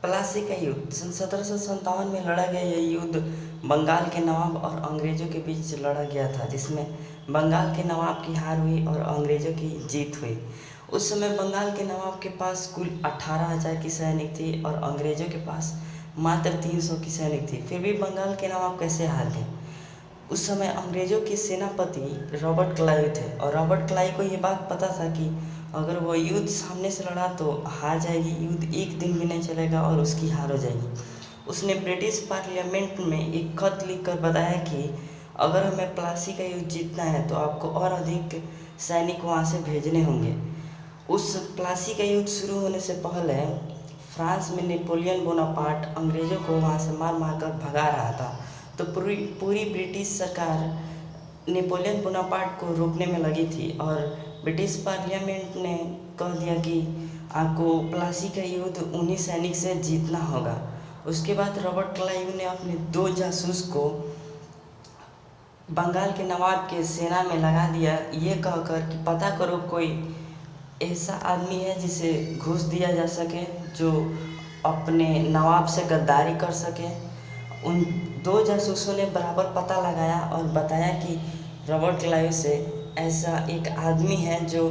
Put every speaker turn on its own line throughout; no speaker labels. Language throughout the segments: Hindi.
प्लासी का युद्ध सन 1757 में लड़ा गया। यह युद्ध बंगाल के नवाब और अंग्रेज़ों के बीच लड़ा गया था, जिसमें बंगाल के नवाब की हार हुई और अंग्रेज़ों की जीत हुई। उस समय बंगाल के नवाब के पास कुल 18,000 की सैनिक थी और अंग्रेज़ों के पास मात्र 300 की सैनिक थी। फिर भी बंगाल के नवाब कैसे हार गए? उस समय अंग्रेज़ों के सेनापति रॉबर्ट क्लाइव थे और रॉबर्ट क्लाइव को ये बात पता था कि अगर वो युद्ध सामने से लड़ा तो हार जाएगी, युद्ध एक दिन भी नहीं चलेगा और उसकी हार हो जाएगी। उसने ब्रिटिश पार्लियामेंट में एक खत लिखकर बताया कि अगर हमें प्लासी का युद्ध जीतना है तो आपको और अधिक सैनिक वहाँ से भेजने होंगे। उस प्लासी का युद्ध शुरू होने से पहले फ्रांस में नेपोलियन बोनापार्ट अंग्रेज़ों को वहाँ से मार मार कर भगा रहा था, तो पूरी ब्रिटिश सरकार नेपोलियन बोनापार्ट को रोकने में लगी थी और ब्रिटिश पार्लियामेंट ने कह दिया कि आपको प्लासी का युद्ध उन्हीं सैनिक से जीतना होगा। उसके बाद रॉबर्ट क्लाइव ने अपने 2 जासूस को बंगाल के नवाब के सेना में लगा दिया, ये कहकर कि पता करो कोई ऐसा आदमी है जिसे घूस दिया जा सके, जो अपने नवाब से गद्दारी कर सके। उन 2 जासूसों ने बराबर पता लगाया और बताया कि रॉबर्ट क्लाइव से ऐसा एक आदमी है जो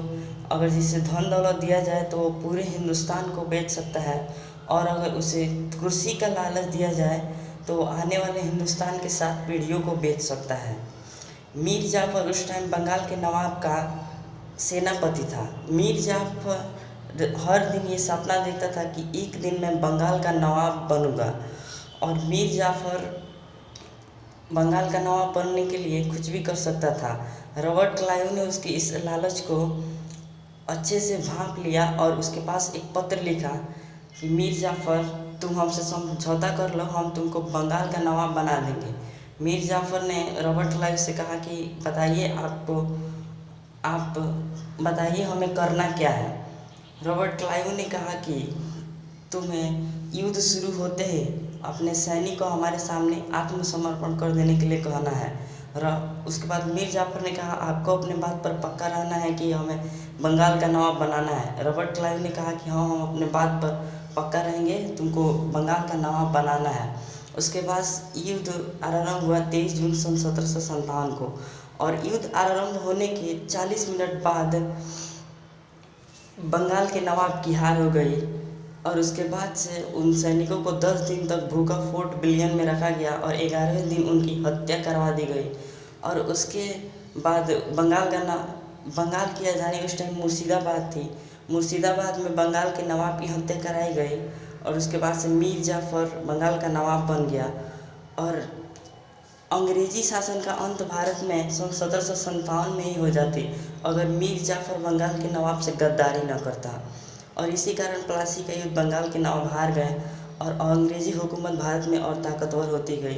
अगर जिसे धन दौलत दिया जाए तो वो पूरे हिंदुस्तान को बेच सकता है, और अगर उसे कुर्सी का लालच दिया जाए तो वो आने वाले हिंदुस्तान के 7 पीढ़ियों को बेच सकता है। मीर जाफ़र उस टाइम बंगाल के नवाब का सेनापति था। मीर जाफ़र हर दिन ये सपना देखता था कि एक दिन मैं बंगाल का नवाब बनूंगा, और मीर जाफ़र बंगाल का नवाब बनने के लिए कुछ भी कर सकता था। रॉबर्ट क्लाइव ने उसकी इस लालच को अच्छे से भांप लिया और उसके पास एक पत्र लिखा कि मीर जाफ़र, तुम हमसे समझौता कर लो, हम तुमको बंगाल का नवाब बना देंगे। मीर जाफ़र ने रॉबर्ट क्लाइव से कहा कि आप बताइए हमें करना क्या है। रॉबर्ट क्लाइव ने कहा कि तुम्हें युद्ध शुरू होते ही अपने सैनिक को हमारे सामने आत्मसमर्पण कर देने के लिए कहना है। उसके बाद मीर जाफ़र ने कहा आपको अपने बात पर पक्का रहना है कि हमें बंगाल का नवाब बनाना है। रॉबर्ट क्लाइव ने कहा कि हाँ, हम अपने बात पर पक्का रहेंगे, तुमको बंगाल का नवाब बनाना है। उसके बाद युद्ध आरंभ हुआ 23 जून सन 1757 को, और युद्ध आरंभ होने के 40 मिनट बाद बंगाल के नवाब की हार हो गई, और उसके बाद से उन सैनिकों को 10 दिन तक भूखा फोर्ट विलियम में रखा गया और 11वें दिन उनकी हत्या करवा दी गई। और उसके बाद बंगाल की राजधानी उस टाइम मुर्शिदाबाद थी। मुर्शिदाबाद में बंगाल के नवाब की हत्या कराई गई, और उसके बाद से मीर जाफ़र बंगाल का नवाब बन गया। और अंग्रेजी शासन का अंत भारत में सन 1757 में ही हो जाती अगर मीर जाफ़र बंगाल के नवाब से गद्दारी न करता। और इसी कारण प्लासी का युद्ध बंगाल के नवाब हार गए और अंग्रेज़ी हुकूमत भारत में और ताकतवर होती गई।